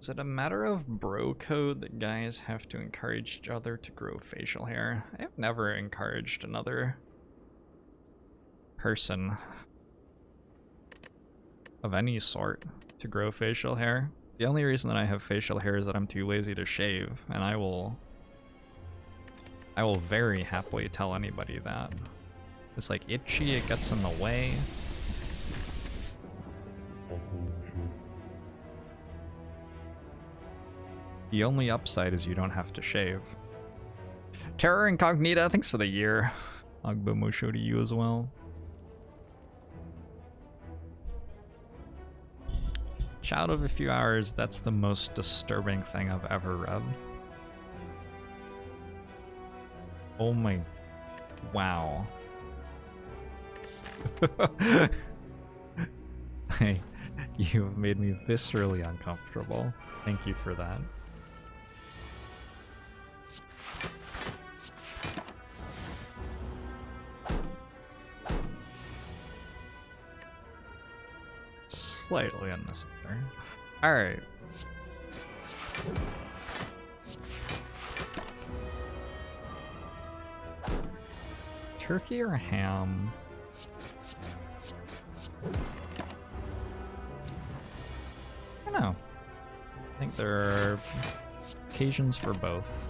Is it a matter of bro code that guys have to encourage each other to grow facial hair? I have never encouraged another person of any sort to grow facial hair. The only reason that I have facial hair is that I'm too lazy to shave, and I will very happily tell anybody that. It's like itchy, it gets in the way. The only upside is you don't have to shave. Terror Incognita, thanks for the year. Agba Musho to you as well. Child of a few hours, that's the most disturbing thing I've ever read. Oh my... Wow. Hey, you have made me viscerally uncomfortable. Thank you for that. Slightly unnecessary. Alright. Turkey or ham? I don't know. I think there are occasions for both.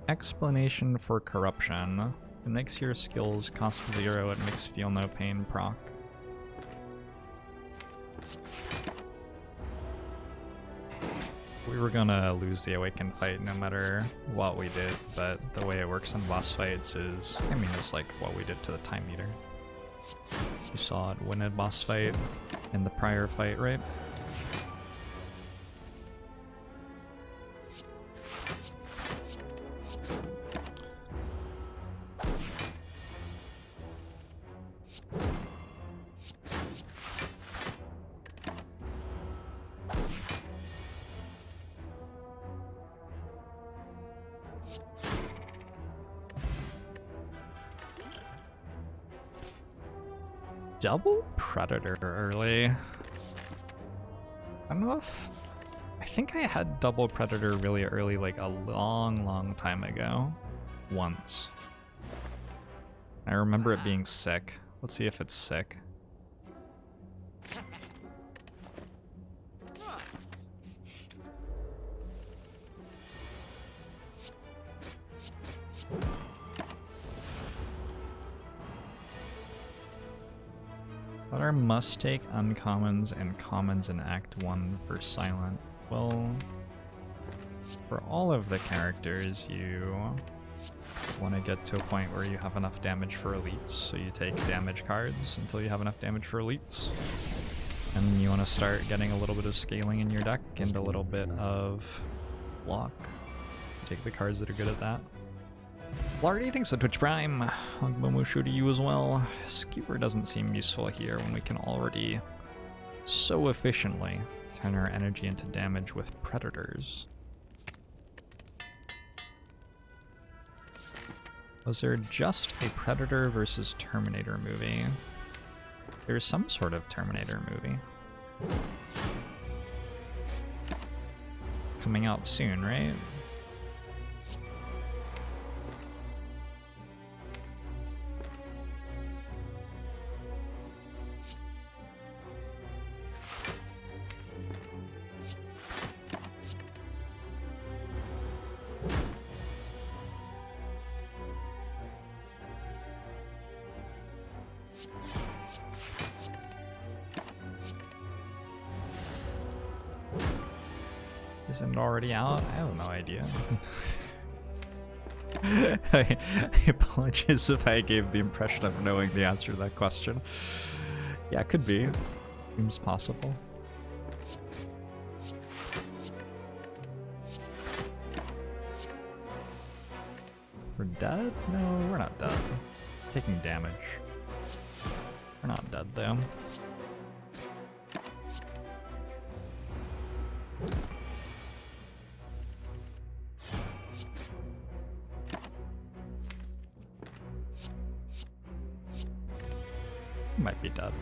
Explanation for corruption. It makes your skills cost 0, it makes feel no pain proc. We were gonna lose the awakened fight no matter what we did, but the way it works in boss fights is, I mean, it's like what we did to the time meter. You saw it win a boss fight in the prior fight, right? Double Predator early. I don't know if... I think I had Double Predator really early, like a long time ago. Once. I remember it being sick. Let's see if it's sick. What are must-take uncommons and commons in Act 1 for Silent? Well, for all of the characters, you want to get to a point where you have enough damage for elites, so you take damage cards until you have enough damage for elites. And you want to start getting a little bit of scaling in your deck and a little bit of block. Take the cards that are good at that. Lardy, thanks for Twitch Prime. Agbomushu to you as well. Skewer doesn't seem useful here when we can already so efficiently turn our energy into damage with predators. Was there just a Predator versus Terminator movie? There's some sort of Terminator movie. Coming out soon, right? Isn't it already out? I have no idea. I apologize if I gave the impression of knowing the answer to that question. Yeah, it could be. Seems possible. dead? No, we're not dead. Taking damage. We're not dead though. Might be dead.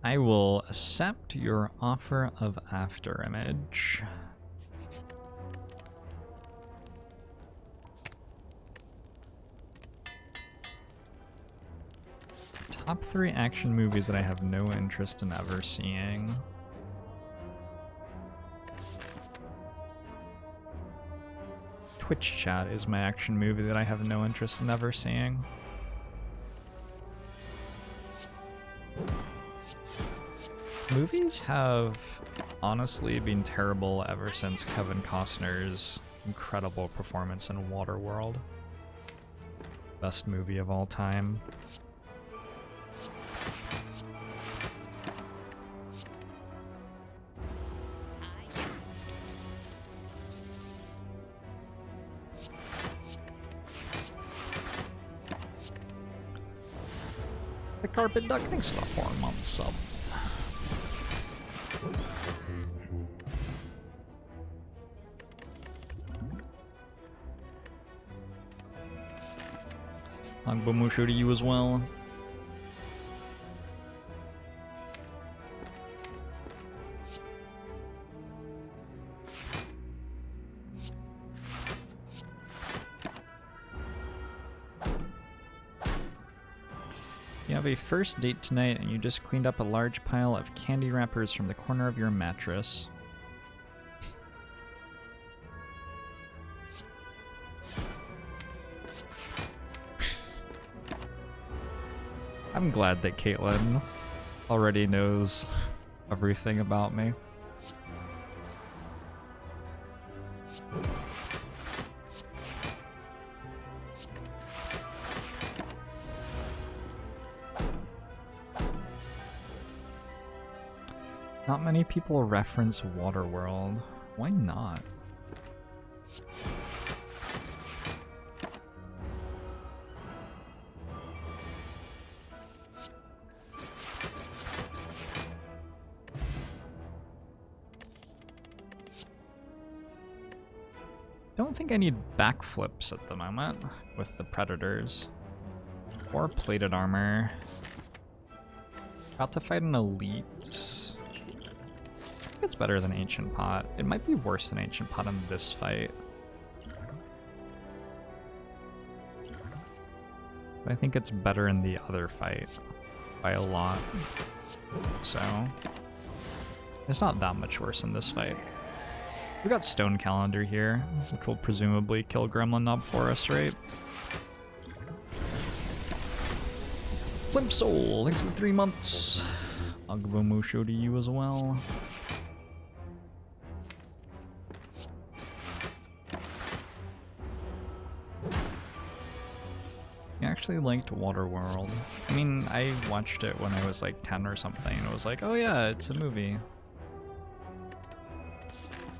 I will accept your offer of afterimage. Top 3 action movies that I have no interest in ever seeing. Twitch Chat is my action movie that I have no interest in ever seeing. Movies have honestly been terrible ever since Kevin Costner's incredible performance in Waterworld. Best movie of all time. The Carpet Duck, thanks for the 4-month sub. Musho to you as well. You have a first date tonight and you just cleaned up a large pile of candy wrappers from the corner of your mattress. I'm glad that Caitlin already knows everything about me. Not many people reference Waterworld. Why not? Don't think I need backflips at the moment with the predators. Or plated armor. About to fight an elite. I think it's better than Ancient Pot. It might be worse than Ancient Pot in this fight. But I think it's better in the other fight by a lot. So it's not that much worse in this fight. We got Stone Calendar here, which will presumably kill Gremlin Knob for us, right? Plimp Soul, thanks for the 3 months. Agbo Musho to you as well. I actually liked Waterworld. I mean, I watched it when I was like 10 or something, and it was like, oh yeah, it's a movie.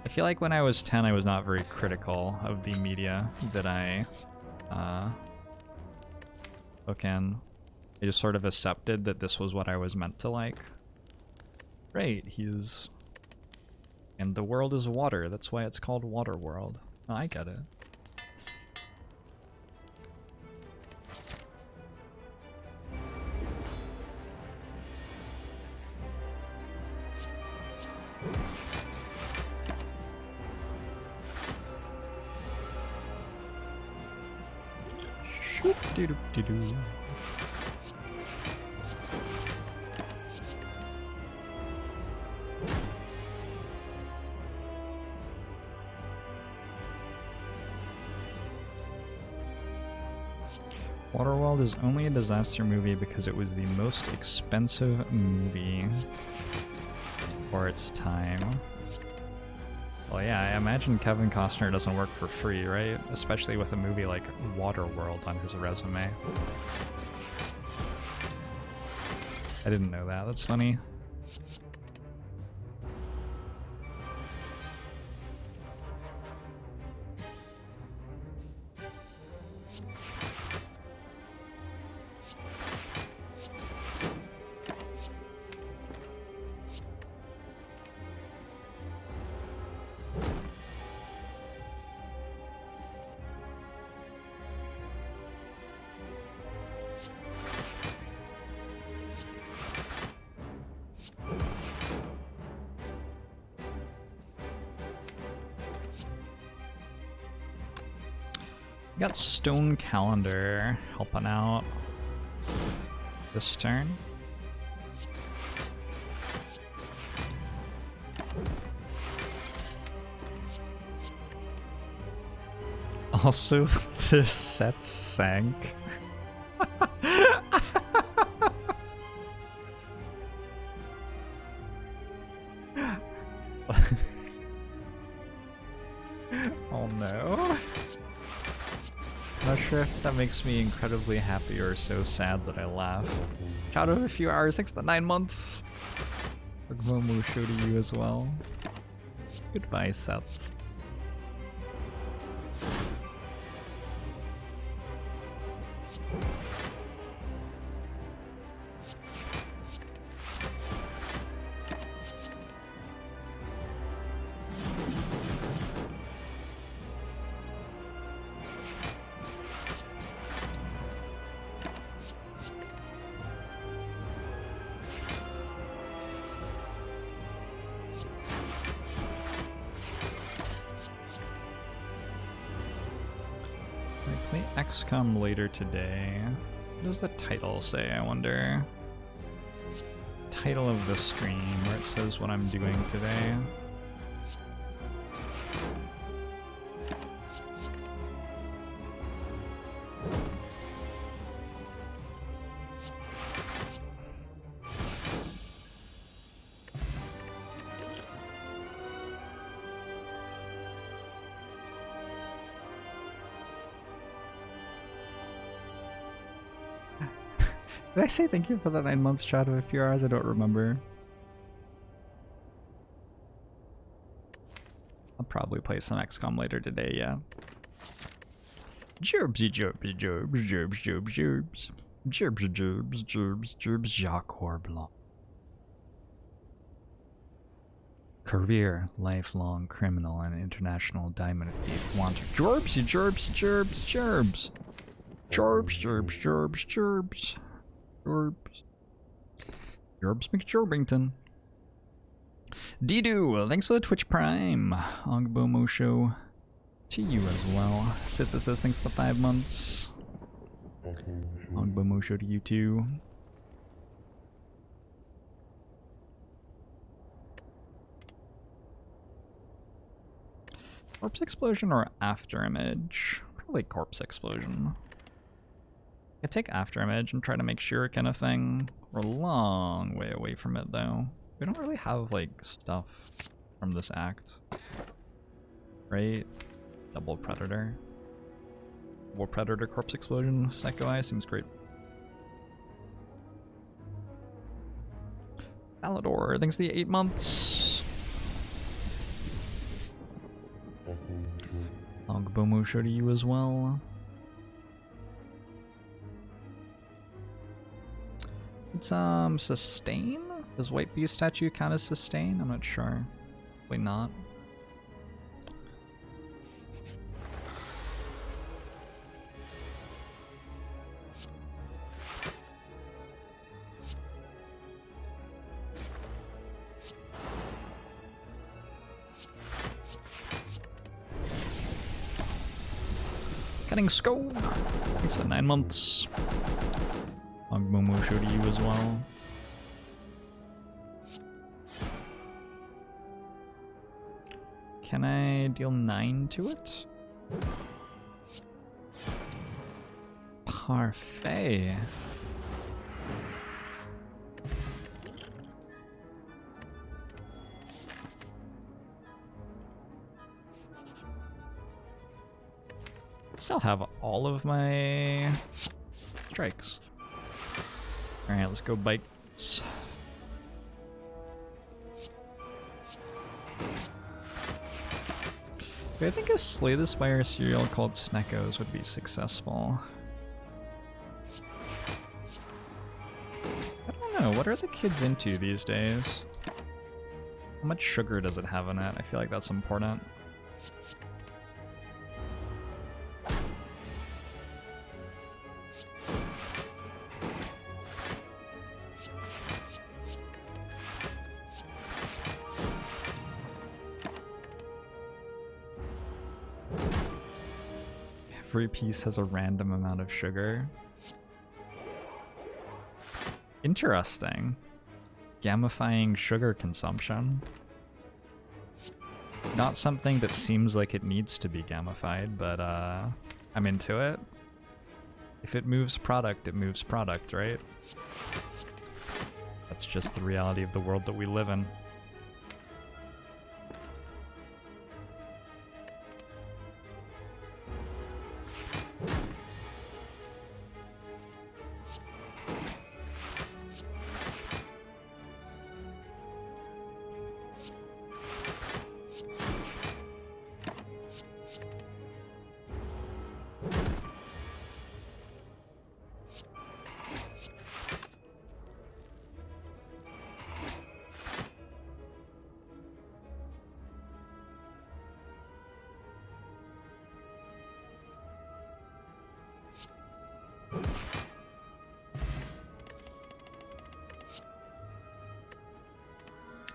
I feel like when I was 10, I was not very critical of the media that I took in. I just sort of accepted that this was what I was meant to like. Right, he's... And the world is water, that's why it's called Waterworld. Oh, I get it. Shoot-dee-doo-dee-doo. Waterworld is only a disaster movie because it was the most expensive movie for its time. Well, yeah, I imagine Kevin Costner doesn't work for free, right? Especially with a movie like Waterworld on his resume. I didn't know that. That's funny. We got Stone Calendar helping out this turn. Also, the set sank. Oh no. Not sure if that makes me incredibly happy or so sad that I laugh. Shout out a few hours, thanks for the 9 months. Momo show to you as well. Goodbye, sets. XCOM later today. What does the title say, I wonder? Title of the stream, where it says what I'm doing today. Did I say thank you for the 9 months chat of a few hours? I don't remember. I'll probably play some XCOM later today, yeah. Jorbsy, Jorbs, Jorbs, Jorbs, Jorbs, Jorbs. Jorbs, Jorbs, Jorbs, Jorbs, Jacques Blanc. Career, lifelong criminal and international diamond thief. Want Jorbsy, Jorbs, Jorbs, Jorbs. Jorbs, Jorbs, Jorbs, Jorbs. Jorbs. Jorbs McJorbington. Didu, thanks for the Twitch Prime. Ogbomo show to you as well. Synthesis, thanks for the 5 months. Ogbomo show to you too. Corpse Explosion or After Image? Probably Corpse Explosion. I take After Image and try to make Shuriken a thing. We're a long way away from it though. We don't really have like stuff from this act. Right? Double Predator. Double Predator Corpse Explosion. Snecko Eye seems great. Alador, thanks for the 8 months. Ogbomo show to you as well. It's sustain? Does White Beast statue count as sustain? I'm not sure. Probably not. Cutting scope. Thanks for 9 months. Ogbomo show to you as well. Can I deal 9 to it? Parfait. Still have all of my strikes. Alright, let's go bites. I think a Slay the Spire cereal called Sneckos would be successful. I don't know, what are the kids into these days? How much sugar does it have in it? I feel like that's important. Every piece has a random amount of sugar. Interesting. Gamifying sugar consumption. Not something that seems like it needs to be gamified, but I'm into it. If it moves product, it moves product, right? That's just the reality of the world that we live in.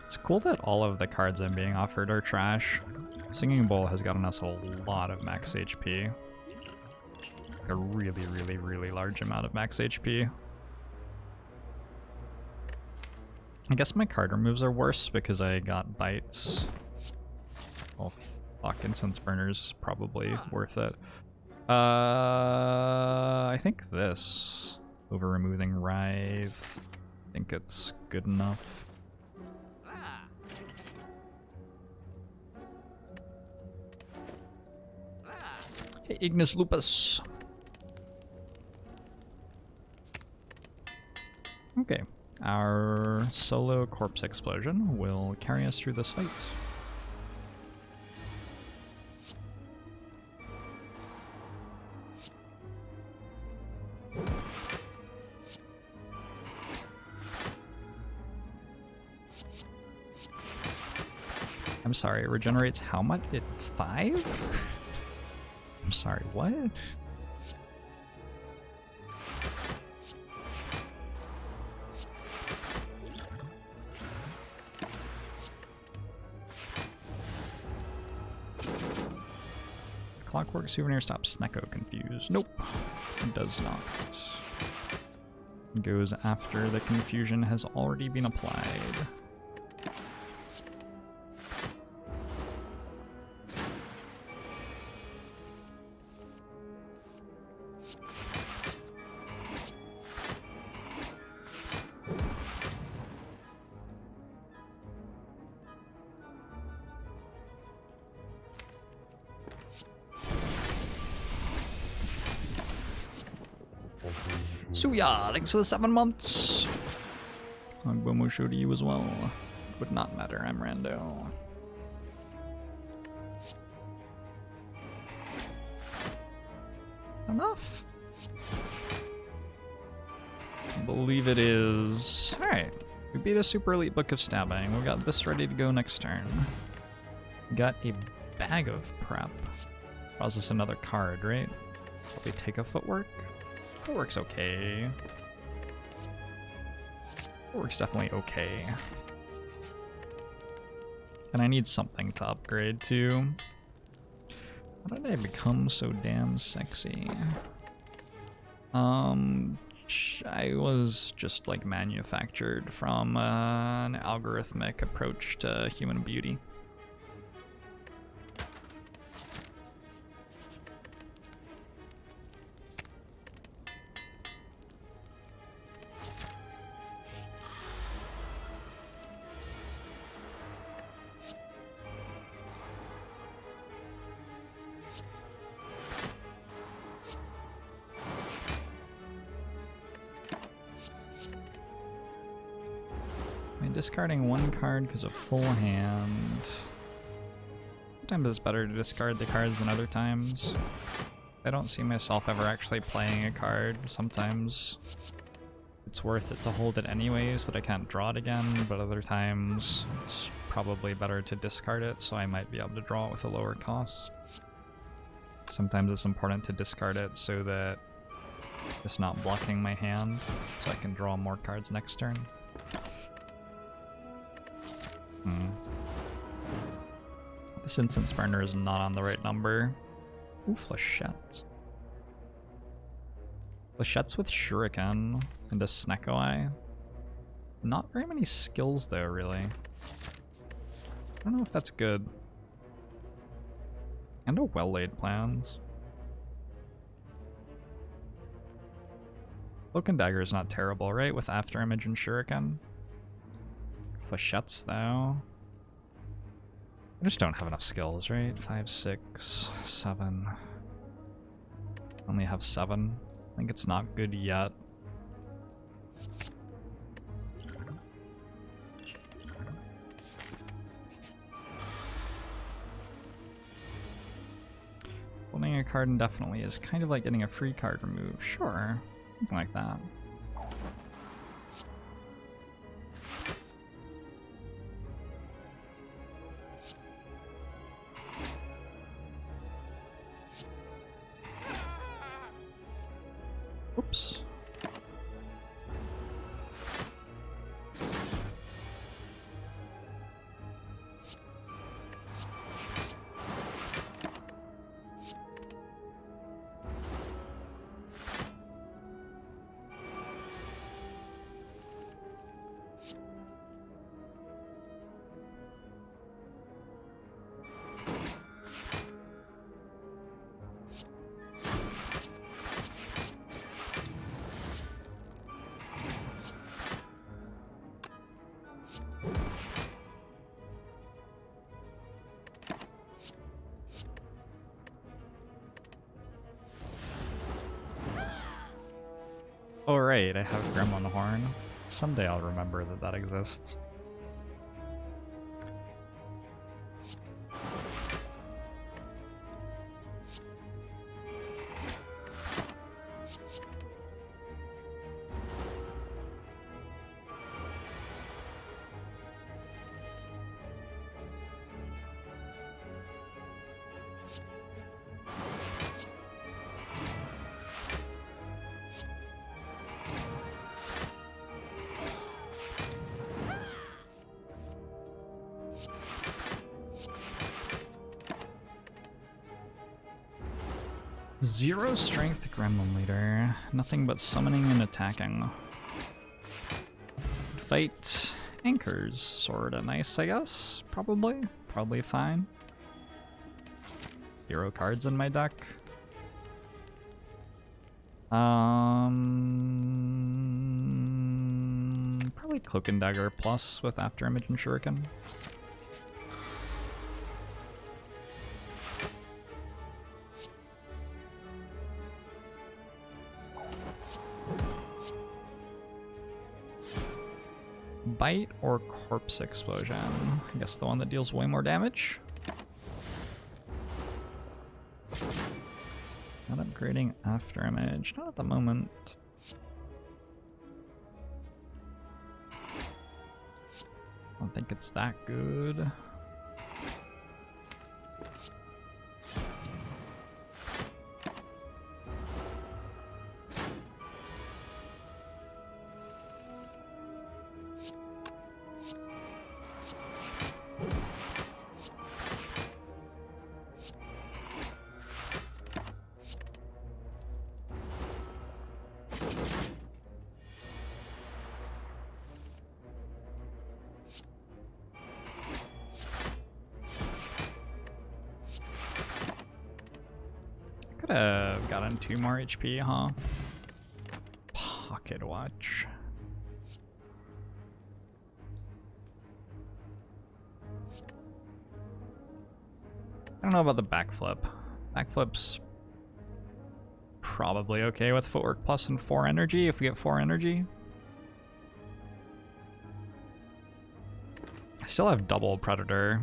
It's cool that all of the cards I'm being offered are trash. Singing Bowl has gotten us a lot of max HP. Like a really, really, really large amount of max HP. I guess my card removes are worse because I got bites. Well, fuck, Incense Burner's probably worth it. I think this over removing Writhe. I think it's good enough. Hey, Ignis Lupus. Okay, our solo corpse explosion will carry us through this fight. I'm sorry, it regenerates how much? 5? I'm sorry, what? Clockwork Souvenir stops Snecko confused. Nope, it does not. It goes after the confusion has already been applied. Suya, thanks for the 7 months. Agbomo show to you as well. Would not matter, I'm rando. Enough? I believe it is. Alright, we beat a super elite book of stabbing. We got this ready to go next turn. We got a bag of prep. Draws us another card, right? Probably take a footwork. Footwork's okay. Footwork's definitely okay. And I need something to upgrade to. How did I become so damn sexy? I was just like manufactured from an algorithmic approach to human beauty. discarding one card because of full hand. Sometimes it's better to discard the cards than other times. I don't see myself ever actually playing a card. Sometimes it's worth it to hold it anyway so that I can't draw it again, but other times it's probably better to discard it so I might be able to draw it with a lower cost. Sometimes it's important to discard it so that it's not blocking my hand, so I can draw more cards next turn. This instance burner is not on the right number. Ooh, flechettes. Flechettes with Shuriken and a Snecko eye. Not very many skills though, really. I don't know if that's good. And a well-laid plans. Cloak and Dagger is not terrible, right? With Afterimage and Shuriken. Flechettes though. I just don't have enough skills, right? 5, 6, 7. Only have 7. I think it's not good yet. Holding a card indefinitely is kind of like getting a free card removed. Sure, something like that. Oops. Oh right, I have Gremlin Horn. Someday I'll remember that that exists. Zero strength Gremlin Leader. Nothing but summoning and attacking. Fight anchors. Sorta nice, I guess. Probably. Probably fine. 0 cards in my deck. Probably Cloak and Dagger plus with Afterimage and Shuriken. Bite or Corpse Explosion? I guess the one that deals way more damage. Not upgrading Afterimage, not at the moment. I don't think it's that good. Could've gotten 2 more HP, huh? Pocket Watch. I don't know about the backflip. Backflip's probably okay with Footwork Plus and 4 energy if we get 4 energy. still have double Predator.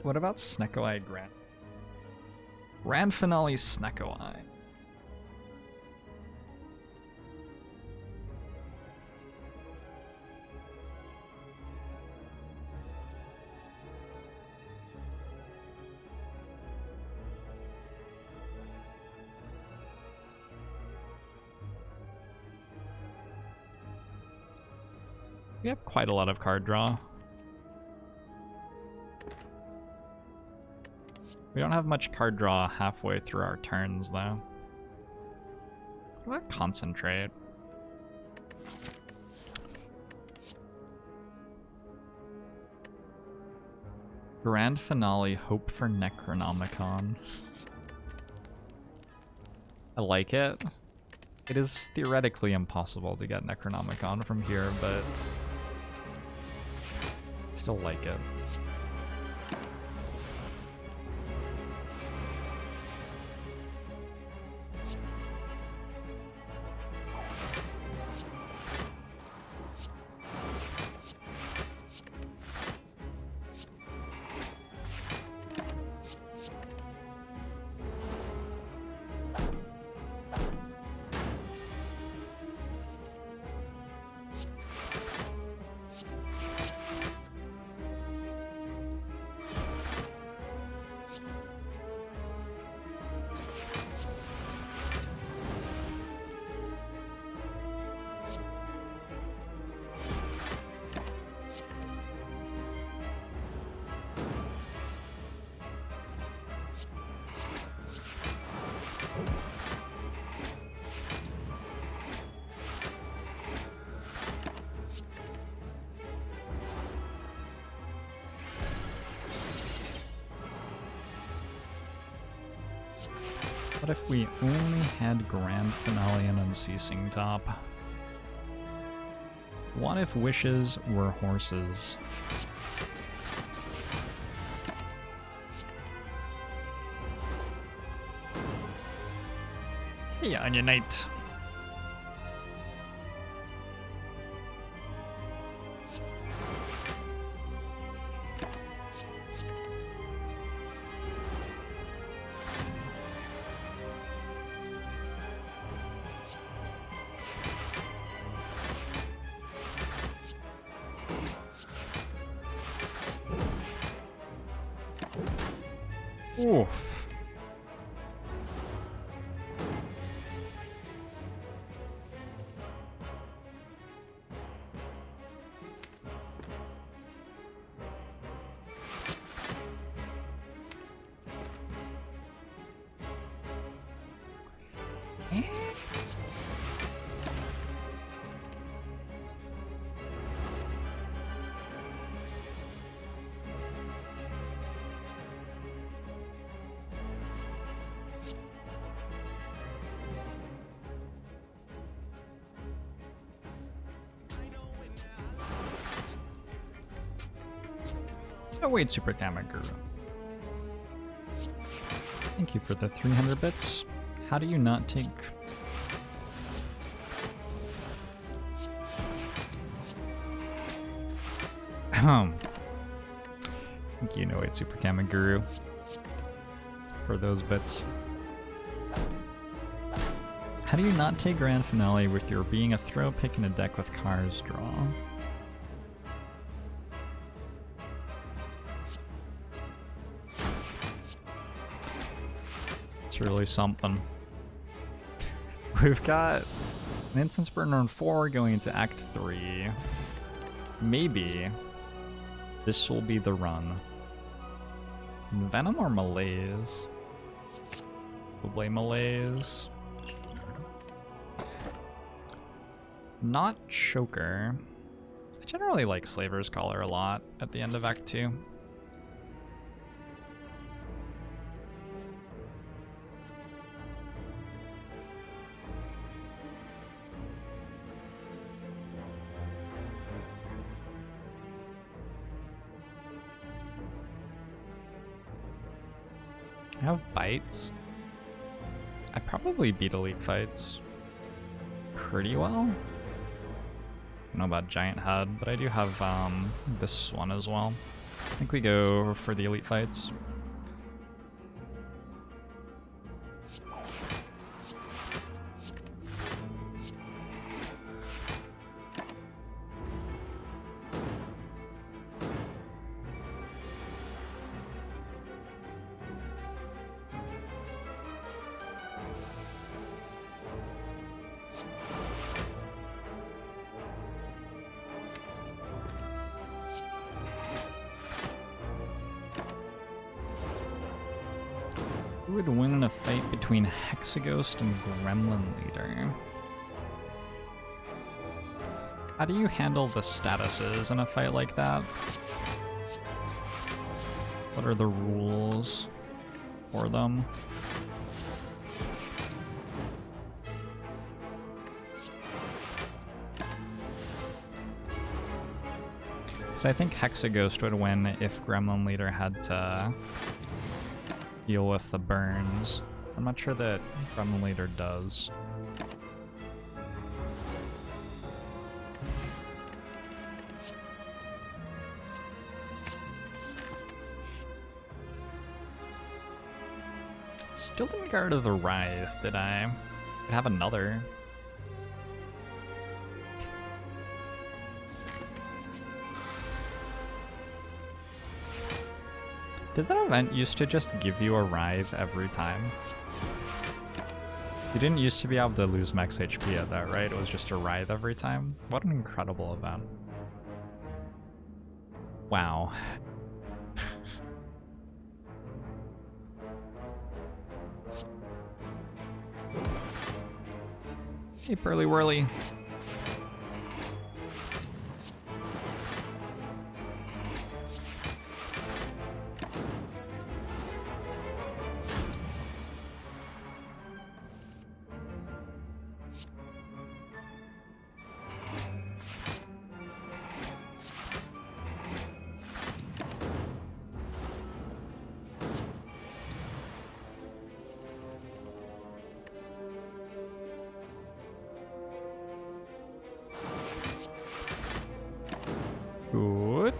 What about Snecko Eye Grand Finale Snecko Eye? We have quite a lot of card draw. We don't have much card draw halfway through our turns, though. What about Concentrate? Grand Finale, Hope for Necronomicon. I like it. It is theoretically impossible to get Necronomicon from here, but still like it. What if we only had Grand Finale and Unceasing top? What if wishes were horses? Hey, Onion Knight. Oof. Oh wait, Super Kamaguru. Thank you for the 300 bits. How do you not take... Thank you, No Wait, Super Kamaguru, for those bits. How do you not take Grand Finale with your being a throw pick in a deck with cards draw? Really something. We've got an Instance Burner on 4 going into Act 3. Maybe this will be the run. Venom or Malaise? Probably Malaise. Not Choker. I generally like Slaver's Collar a lot at the end of Act 2. I have bites. I probably beat elite fights pretty well. don't know about Giant Head, but I do have this one as well. I think we go for the elite fights. Who would win in a fight between Hexaghost and Gremlin Leader? How do you handle the statuses in a fight like that? What are the rules for them? So I think Hexaghost would win if Gremlin Leader had to deal with the burns. I'm not sure that Gremlin Leader does. Still didn't get rid of the Writhe, did I? Could have another. Did that event used to just give you a Writhe every time? You didn't used to be able to lose max HP at that, right? It was just a Writhe every time? What an incredible event. Wow. Hey, Burly Whirly. Good.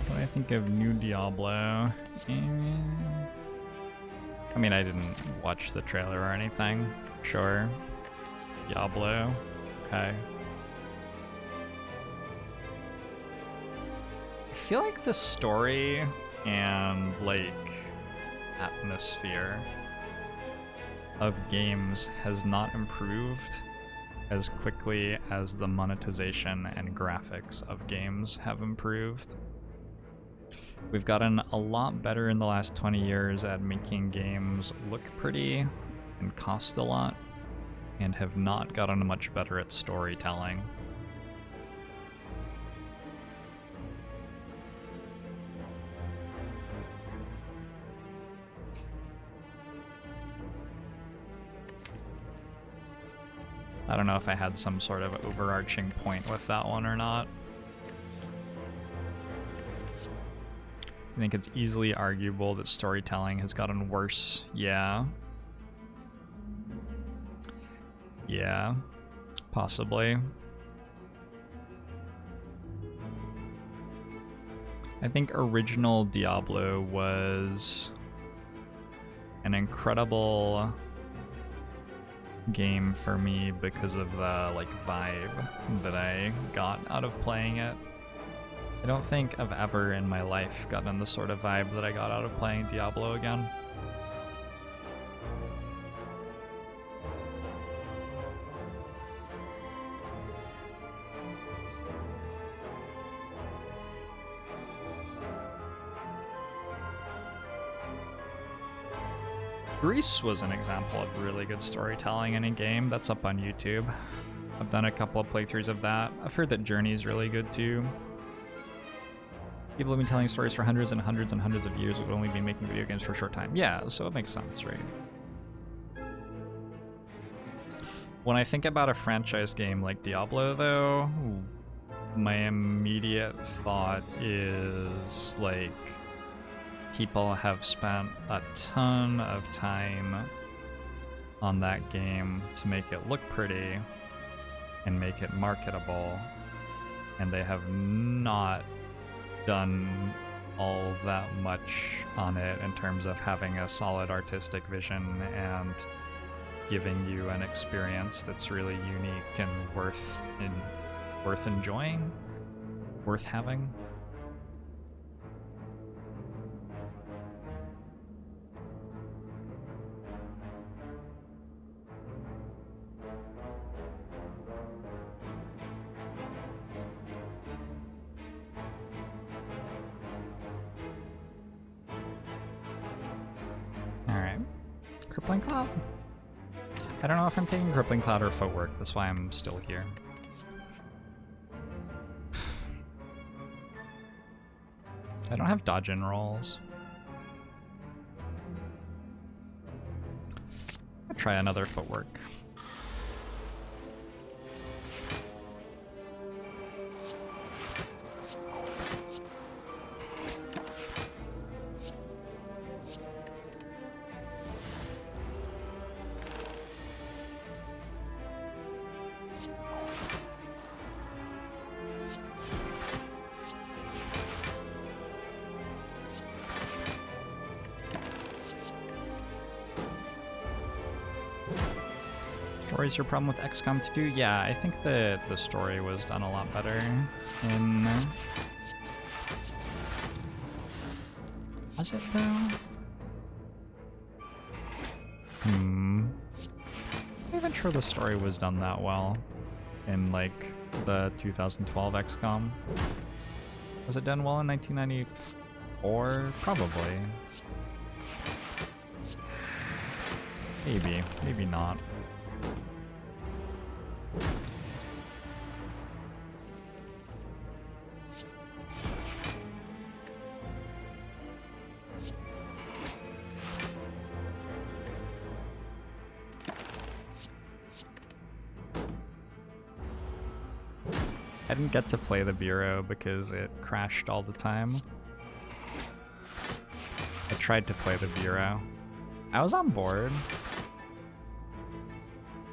What do I think of New Diablo? I mean, I didn't watch the trailer or anything. Sure. Diablo. Okay. I feel like the story and, like, atmosphere of games has not improved as quickly as the monetization and graphics of games have improved. We've gotten a lot better in the last 20 years at making games look pretty and cost a lot, and have not gotten much better at storytelling. I don't know if I had some sort of overarching point with that one or not. I think it's easily arguable that storytelling has gotten worse. Yeah. Yeah. Possibly. I think original Diablo was an incredible game for me because of the like vibe that I got out of playing it. I don't think I've ever in my life gotten the sort of vibe that I got out of playing Diablo again. Greece was an example of really good storytelling in a game. That's up on YouTube. I've done a couple of playthroughs of that. I've heard that Journey's really good too. People have been telling stories for hundreds and hundreds and hundreds of years, would only be making video games for a short time. Yeah, so it makes sense, right? When I think about a franchise game like Diablo, though, my immediate thought is like, people have spent a ton of time on that game to make it look pretty, and make it marketable, and they have not done all that much on it in terms of having a solid artistic vision and giving you an experience that's really unique and worth enjoying, worth having. Alright. Crippling Cloud. I don't know if I'm taking Crippling Cloud or Footwork, that's why I'm still here. I don't have dodge in rolls. I'll try another Footwork. Or is your problem with XCOM 2? Yeah, I think the story was done a lot better in... Was it though? I'm not even sure the story was done that well in like the 2012 XCOM. Was it done well in 1994? Probably. Maybe, maybe not. I didn't get to play the Bureau because it crashed all the time. I tried to play the Bureau. I was on board.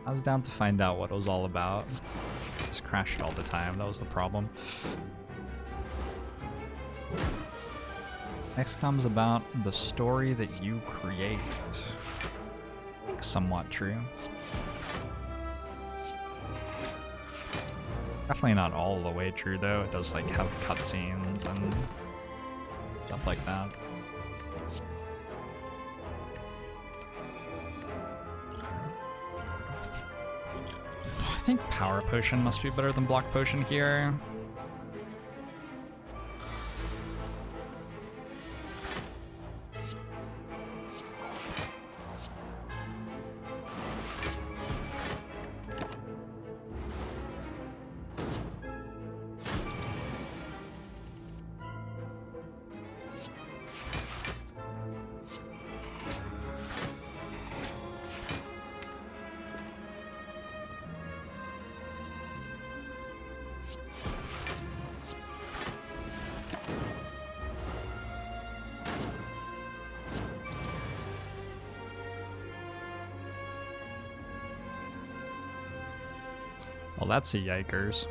I was down to find out what it was all about. It just crashed all the time, that was the problem. XCOM's about the story that you create. I think somewhat true. Definitely not all the way true though, it does like have cutscenes and stuff like that. I think Power Potion must be better than Block Potion here. Well, that's a yikers.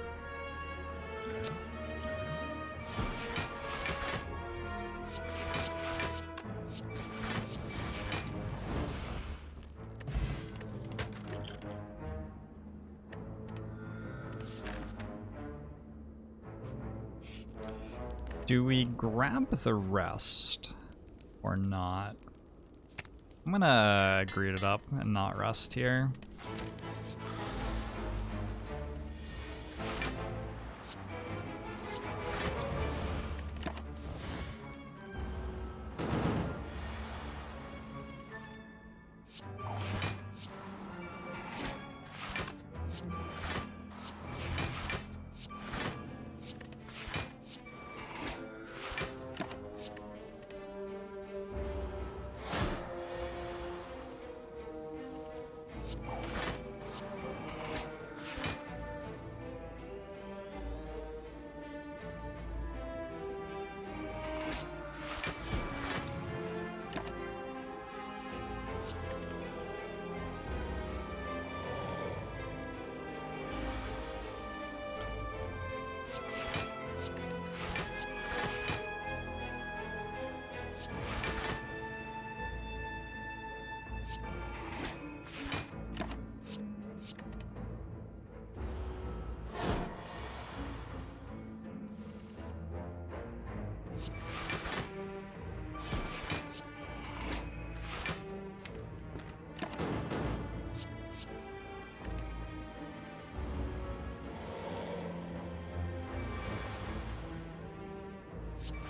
Do we grab the rest or not? I'm gonna greed it up and not rest here.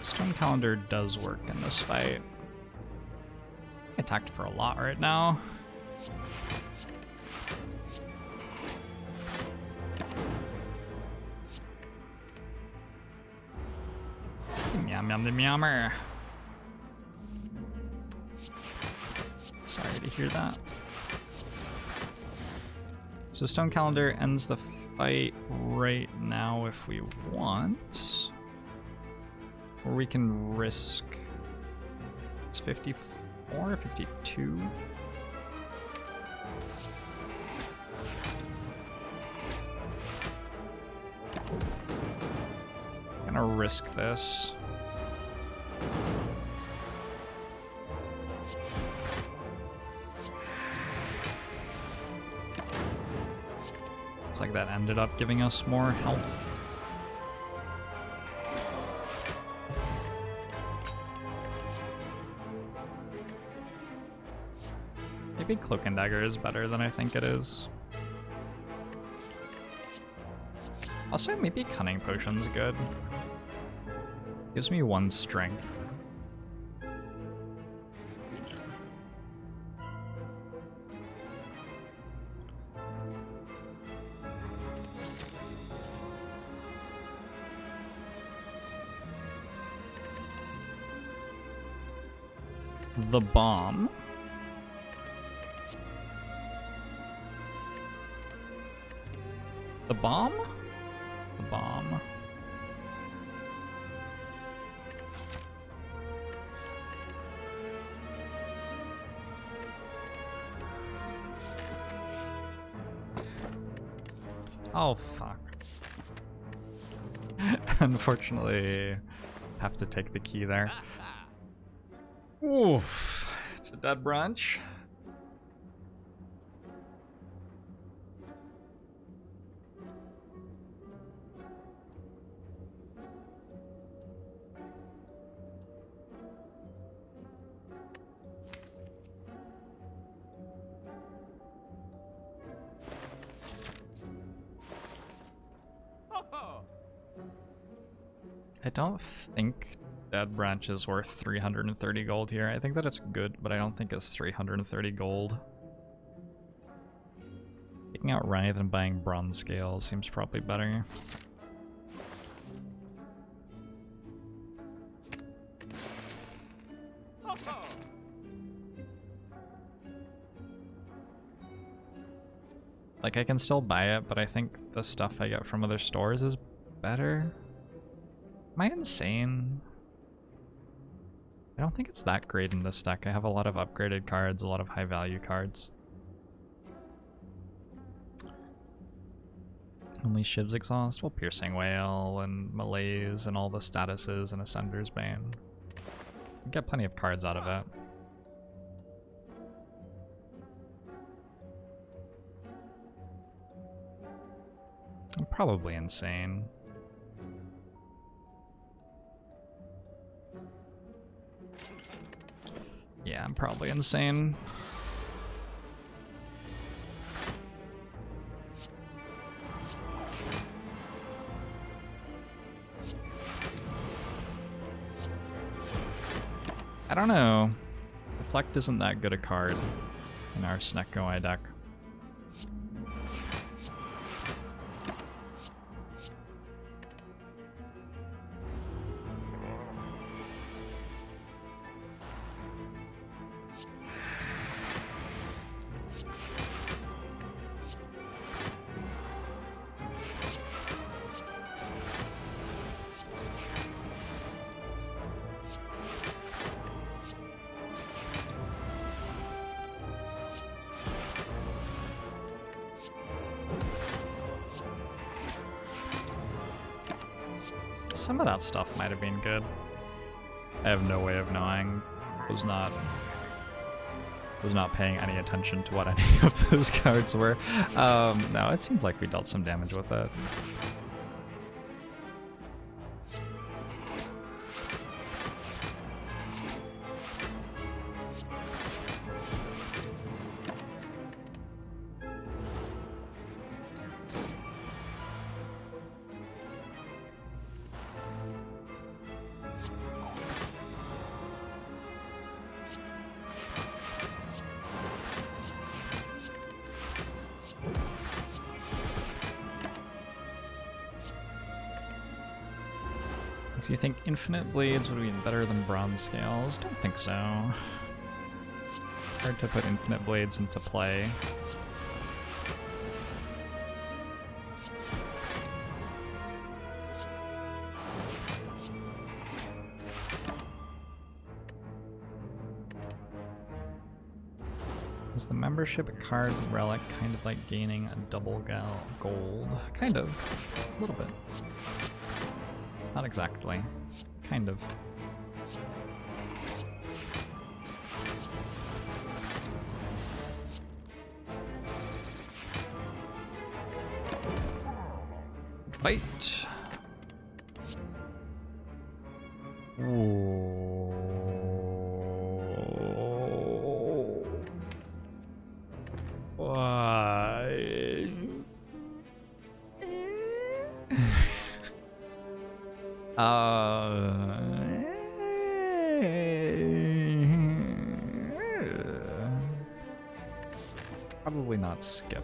Stone Calendar does work in this fight. I attacked for a lot right now. Yum yum yum yummer. Sorry to hear that. So Stone Calendar ends the fight right now if we want. Or we can risk... It's 54, 52? I'm gonna risk this. Looks like that ended up giving us more health. Maybe Cloak and Dagger is better than I think it is. Also, maybe Cunning Potion's good. Gives me 1 strength. The bomb. The bomb? The bomb. Oh, fuck. Unfortunately, have to take the key there. Oof. It's a dead branch. I don't think Dead Branch is worth 330 gold here. I think that it's good, but I don't think it's 330 gold. Taking out Writhe and buying Bronze Scale seems probably better. Like, I can still buy it, but I think the stuff I get from other stores is better. Am I insane? I don't think it's that great in this deck. I have a lot of upgraded cards, a lot of high value cards. Only Shiv's Exhaust, well, Piercing Wail and Malaise and all the statuses and Ascender's Bane. You get plenty of cards out of it. I'm probably insane. Yeah, I'm probably insane. I don't know. Reflect isn't that good a card in our Snecko deck. Some of that stuff might have been good. I have no way of knowing. Was not paying any attention to what any of those cards were. No, it seemed like we dealt some damage with it. Do you think infinite blades would be better than bronze scales? Don't think so. Hard to put infinite blades into play. Is the membership card relic kind of like gaining a double gold? Kind of. A little bit. Not exactly. Kind of. Fight! Ooh. Why? Probably not skip.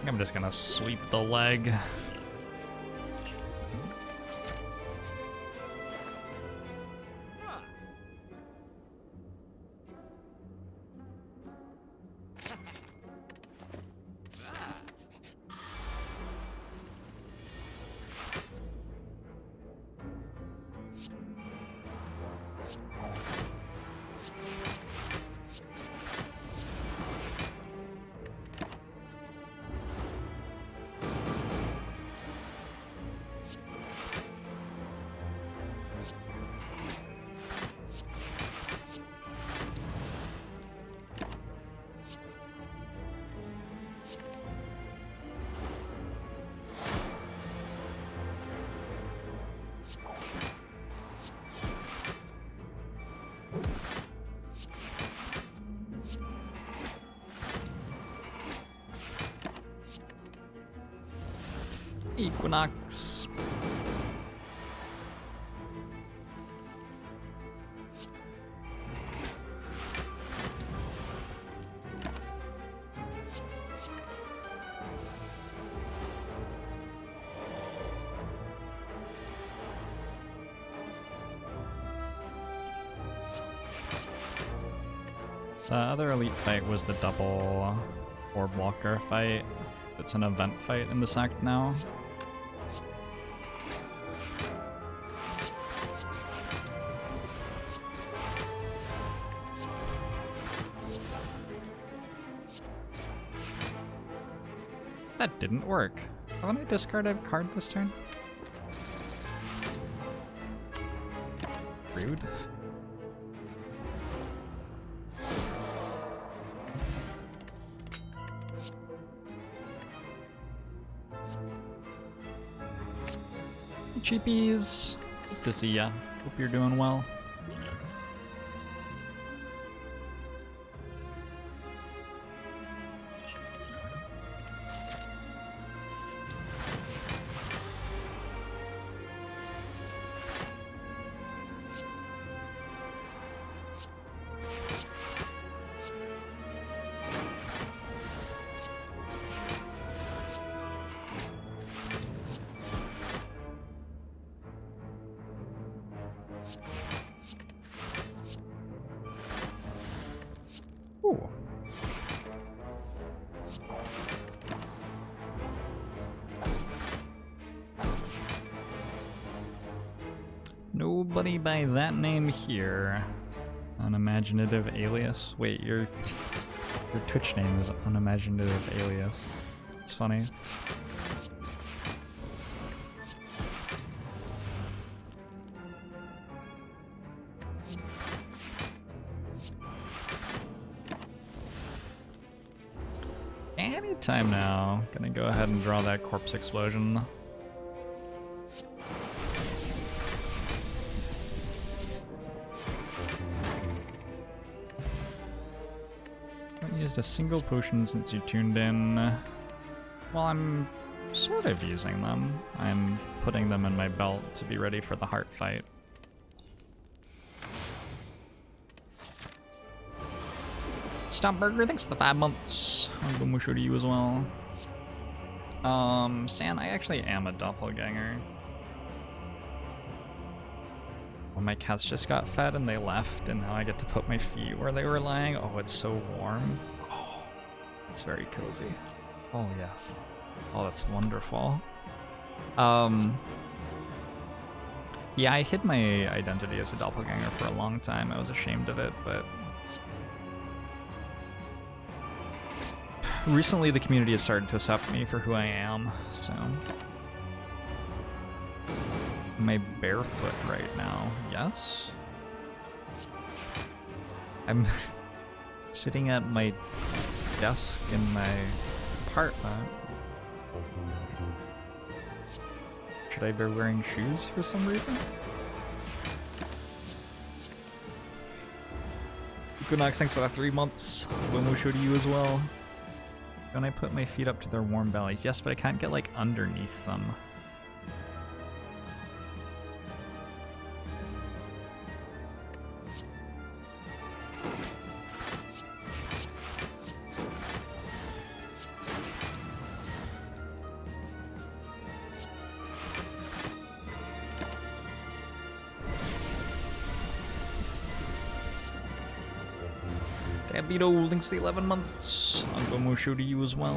I'm just gonna sweep the leg. Equinox. The other elite fight was the double orb walker fight. It's an event fight in this act now. That didn't work. Haven't I discarded a card this turn? Rude. Cheapies. Good to see ya. Hope you're doing well. Ooh. Nobody by that name here. Unimaginative alias? Wait, your Twitch name is Unimaginative Alias. It's funny. Anytime now. Gonna go ahead and draw that corpse explosion. Haven't used a single potion since you tuned in. Well, I'm sort of using them. I'm putting them in my belt to be ready for the heart fight. Stop Burger, thanks for the 5 months. I'll go Musho to you as well. San, I actually am a doppelganger. Well, my cats just got fed and they left, and now I get to put my feet where they were laying. Oh, it's so warm. Oh, it's very cozy. Oh, yes. Oh, that's wonderful. Yeah, I hid my identity as a doppelganger for a long time. I was ashamed of it, but recently the community has started to accept me for who I am, so am I barefoot right now? Yes? I'm sitting at my desk in my apartment. Should I be wearing shoes for some reason? Equinox, thanks for the 3 months. Womusho to you as well. Don't I put my feet up to their warm bellies? Yes, but I can't get like underneath them. Dabito, thanks the 11 months. I'll go Musho to you as well.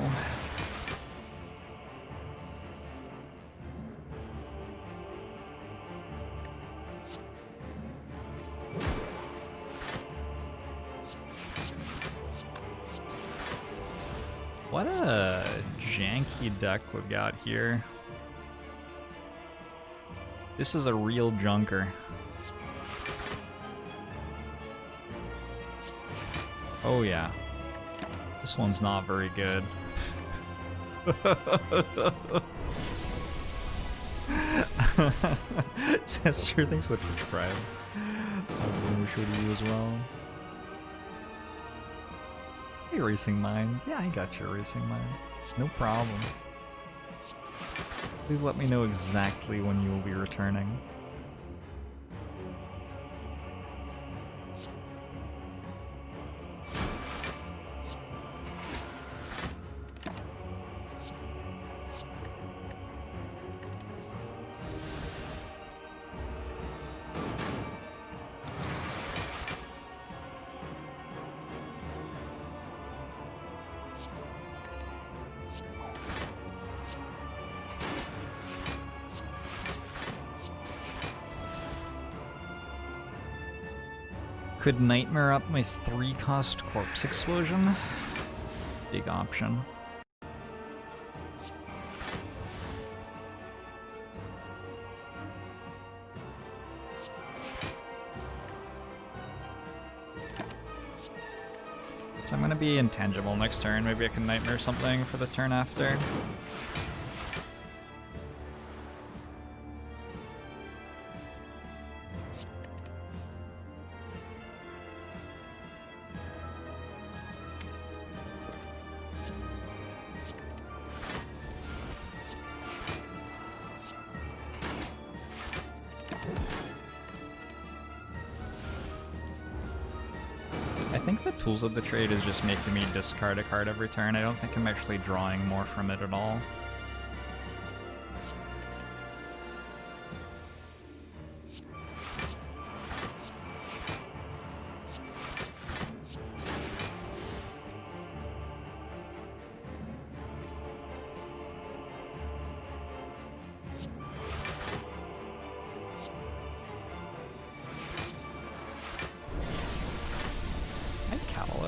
What a janky deck we've got here. This is a real junker. Oh yeah. This one's not very good. Sure, thanks for Twitch Prime. I'll show to you as well. Hey, Racing Mind. Yeah, I got your Racing Mind. No problem. Please let me know exactly when you will be returning. Could Nightmare up my 3-cost corpse explosion? Big option. So I'm gonna be intangible next turn. Maybe I can Nightmare something for the turn after. Tools of the trade is just making me discard a card every turn. I don't think I'm actually drawing more from it at all.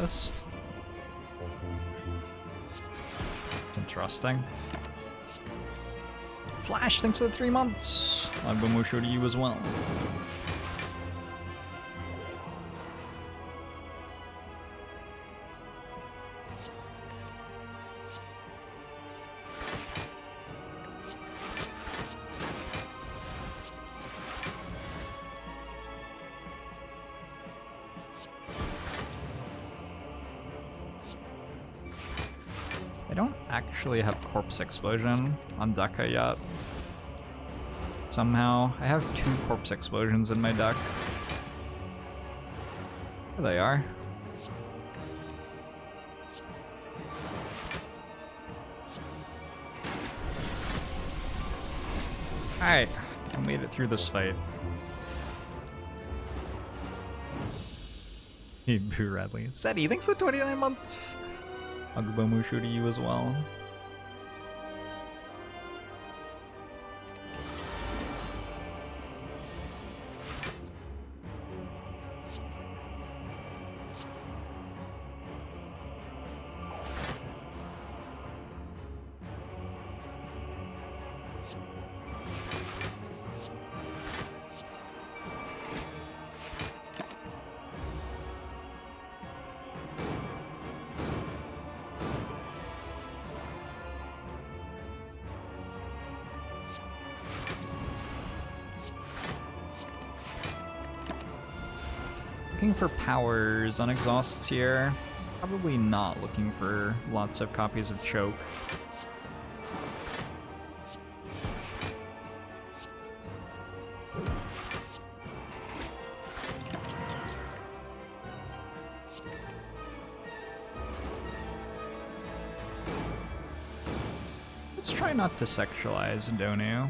list. It's interesting. Flash, thanks for the 3 months! Agbomusho to you as well. I don't actually have Corpse Explosion on Deka yet. Somehow. I have 2 Corpse Explosions in my deck. There they are. Alright, I made it through this fight. Hey, Boo Radley. Seti, thanks for 29 months! Agbomusho to you as well. Looking for powers on exhausts here. Probably not looking for lots of copies of Choke. Let's try not to sexualize Donu.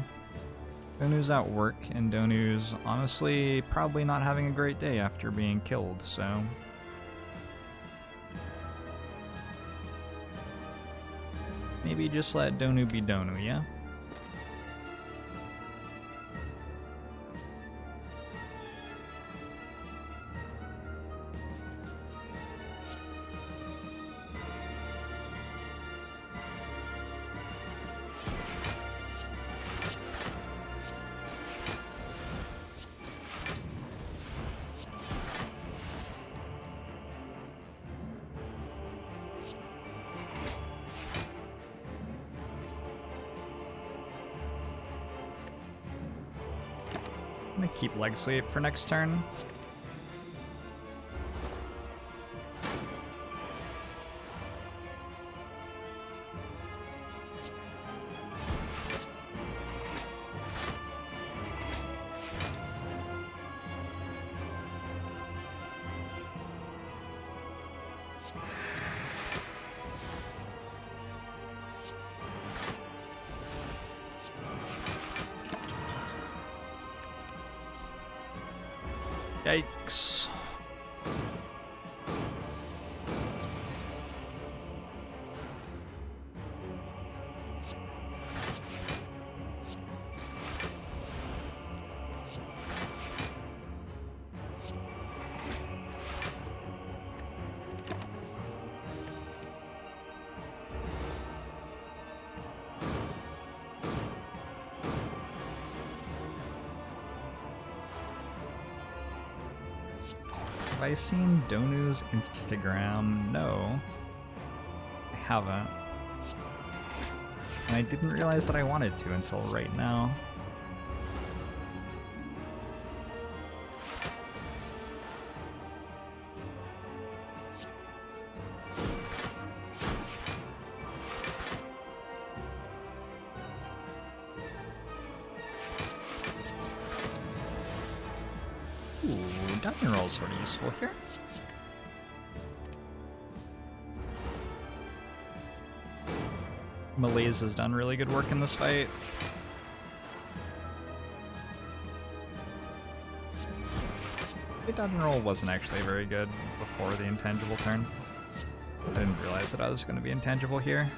Donu's at work, and Donu's honestly probably not having a great day after being killed, so... maybe just let Donu be Donu, yeah? I'm gonna keep leg sweep for next turn. Yikes. Have I seen Donu's Instagram? No, I haven't. And I didn't realize that I wanted to until right now. Dungeon roll is sort of useful here. Malaise has done really good work in this fight. The dungeon roll wasn't actually very good before the intangible turn. I didn't realize that I was going to be intangible here.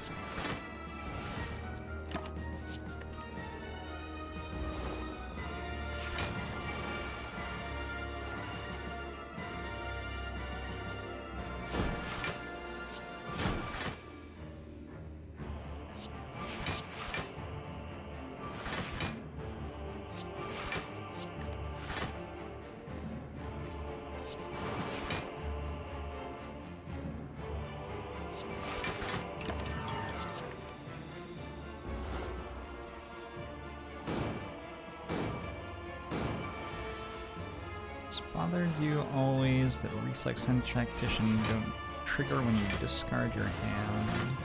It's bothered you always that reflex and tactician don't trigger when you discard your hand.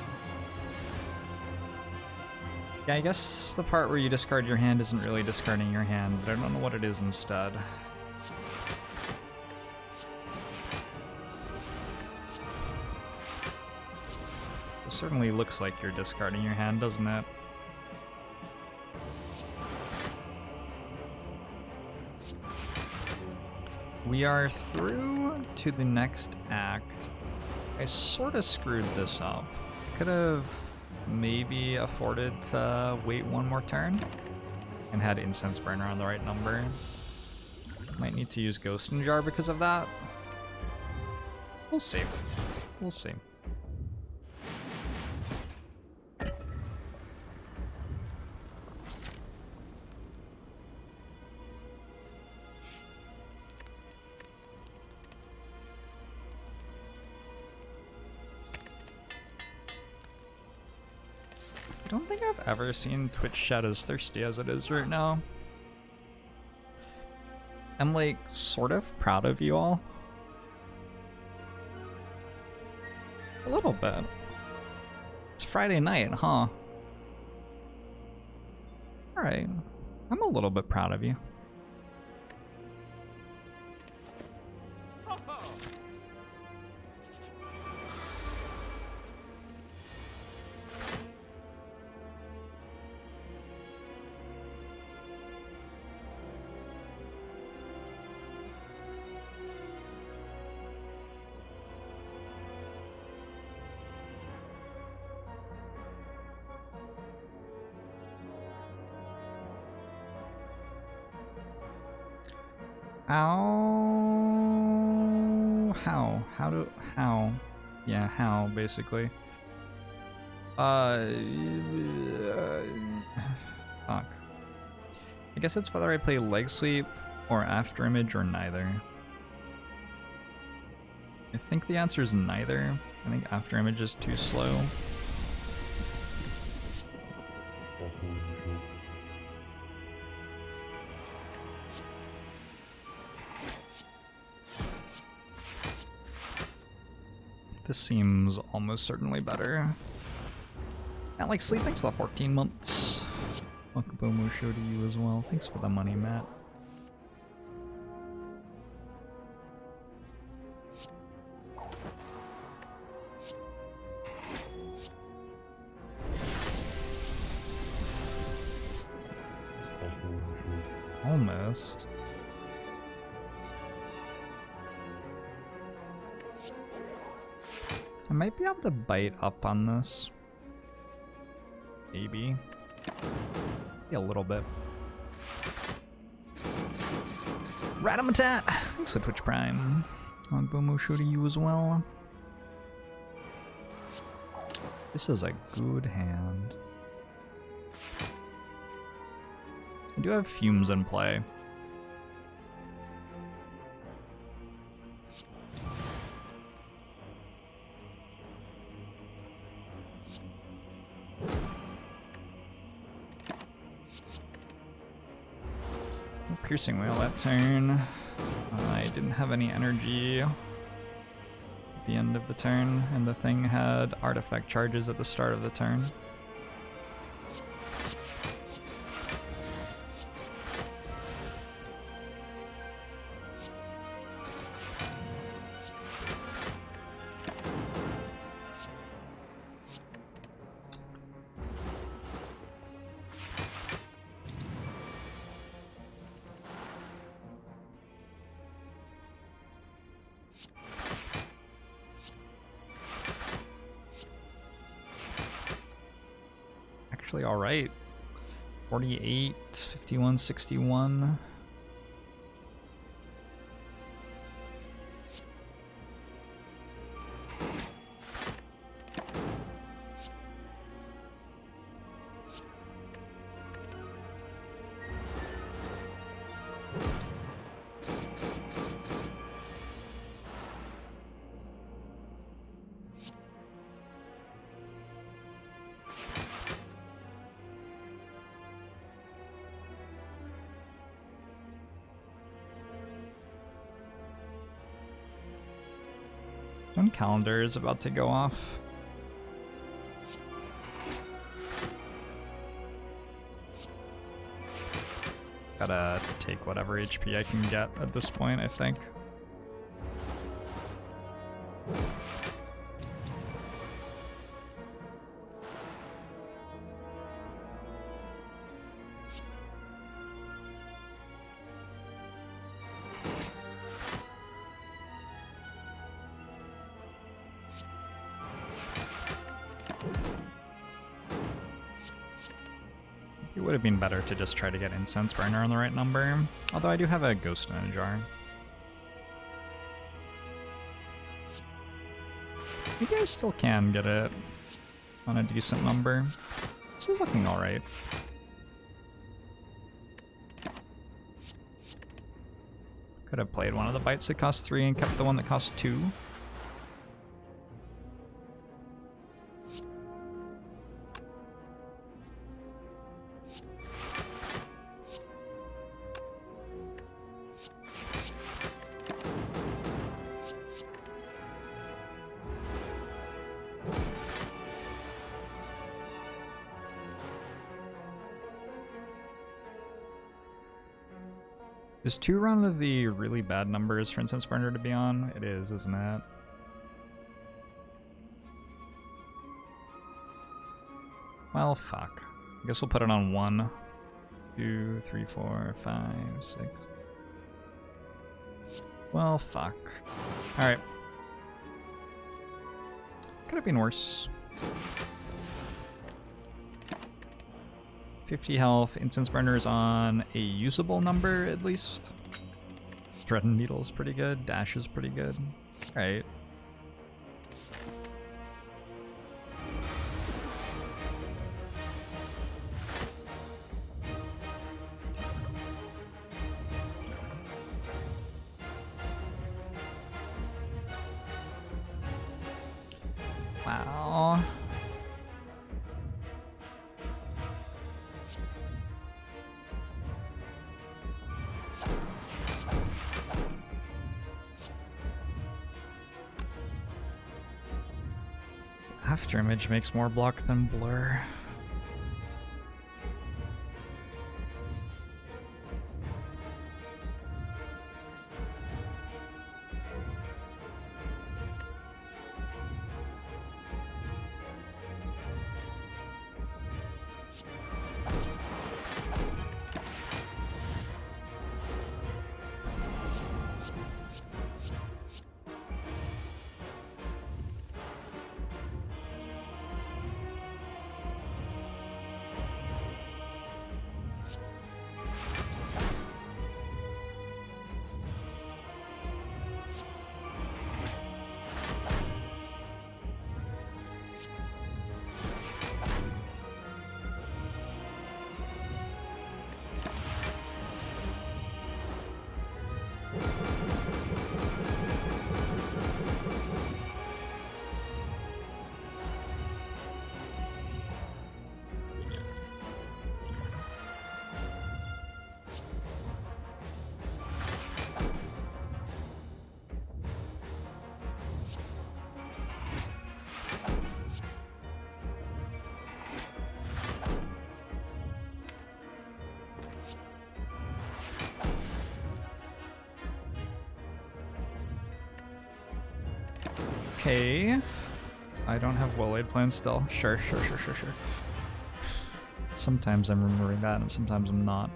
Yeah, I guess the part where you discard your hand isn't really discarding your hand, but I don't know what it is instead. It certainly looks like you're discarding your hand, doesn't it? We are through to the next act. I sort of screwed this up. Could have maybe afforded to wait one more turn and had Incense Burner on the right number. Might need to use Ghost and Jar because of that. We'll see. We'll see. I don't think I've ever seen Twitch chat as thirsty as it is right now. I'm like sort of proud of you all. A little bit. It's Friday night, huh? Alright. I'm a little bit proud of you. Ow. How? Yeah, how, basically. Fuck. I guess it's whether I play leg sweep or after image or neither. I think the answer is neither. I think after image is too slow. This seems almost certainly better. Matt likes sleep, thanks for the 14 months. Wakabomo show to you as well. Thanks for the money, Matt. Almost. I might be able to bite up on this. Maybe. Maybe a little bit. Ratamatat! Thanks for Twitch Prime. On Bomo show to you as well. This is a good hand. I do have Fumes in play. Piercing Whale that turn. I didn't have any energy at the end of the turn, and the thing had artifact charges at the start of the turn. Actually, all right. 48, 51, 61. One calendar is about to go off. Gotta take whatever HP I can get at this point, I think. It would have been better to just try to get Incense Burner on the right number, although I do have a Ghost in a Jar. Maybe I still can get it on a decent number. This is looking alright. Could have played one of the bites that cost 3 and kept the one that cost 2. Is 2 one of the really bad numbers for Incense Burner to be on? It is, isn't it? Well, fuck. I guess we'll put it on 1, 2, 3, 4, 5, 6. Well, fuck. Alright. Could have been worse. 50 health, Incense Burner is on a usable number at least. Dread and Needle is pretty good, Dash is pretty good. Alright. Wow. Afterimage makes more block than Blur. Okay. I don't have Well-Laid plans still. Sure. Sometimes I'm remembering that and sometimes I'm not.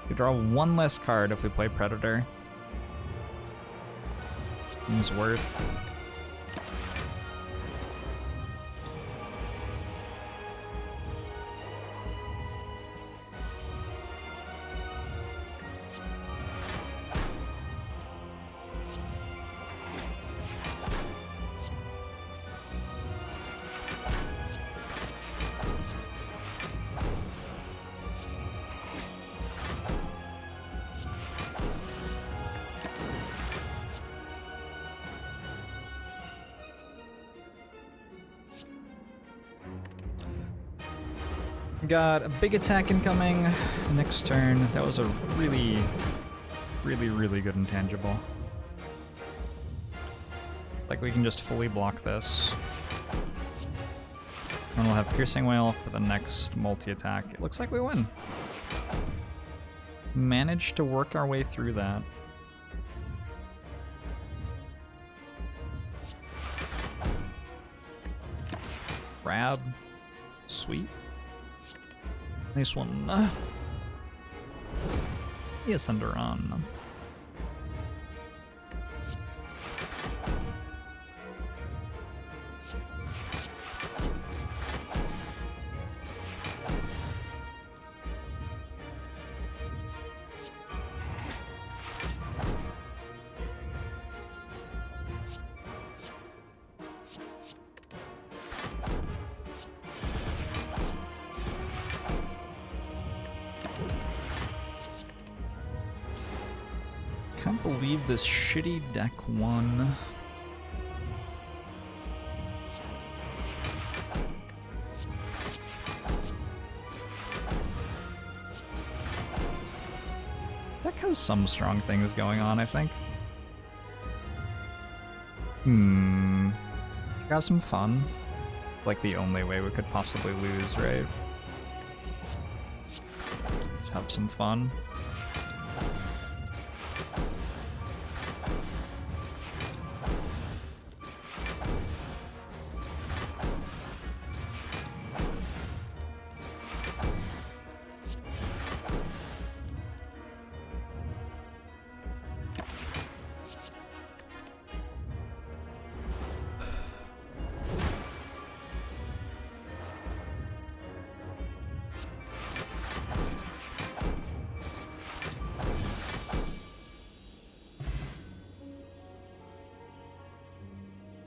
We draw one less card if we play Predator. Seems worth. got a big attack incoming next turn. That was a really good intangible. Like, we can just fully block this. And we'll have Piercing Wail for the next multi-attack. It looks like we win. Managed to work our way through that. Grab. Sweet. Nice one. Yes, under on. Can't believe this shitty deck won. Deck has some strong things going on, I think. Got some fun. Like the only way we could possibly lose, right? Let's have some fun.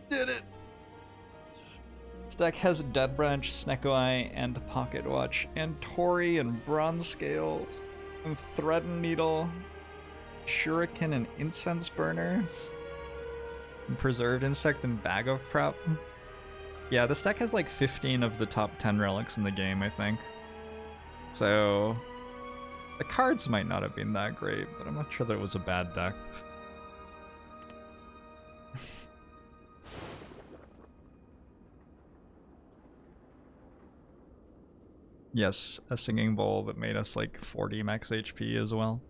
Did it! This deck has Dead Branch, Snecko Eye, and Pocket Watch, and Tori, and Bronze Scales, and Thread and Needle, Shuriken, and Incense Burner, and Preserved Insect, and Bag of Prep. Yeah, this deck has like 15 of the top 10 relics in the game, I think. So, the cards might not have been that great, but I'm not sure that it was a bad deck. Yes, a Singing Bowl that made us like 40 max HP as well.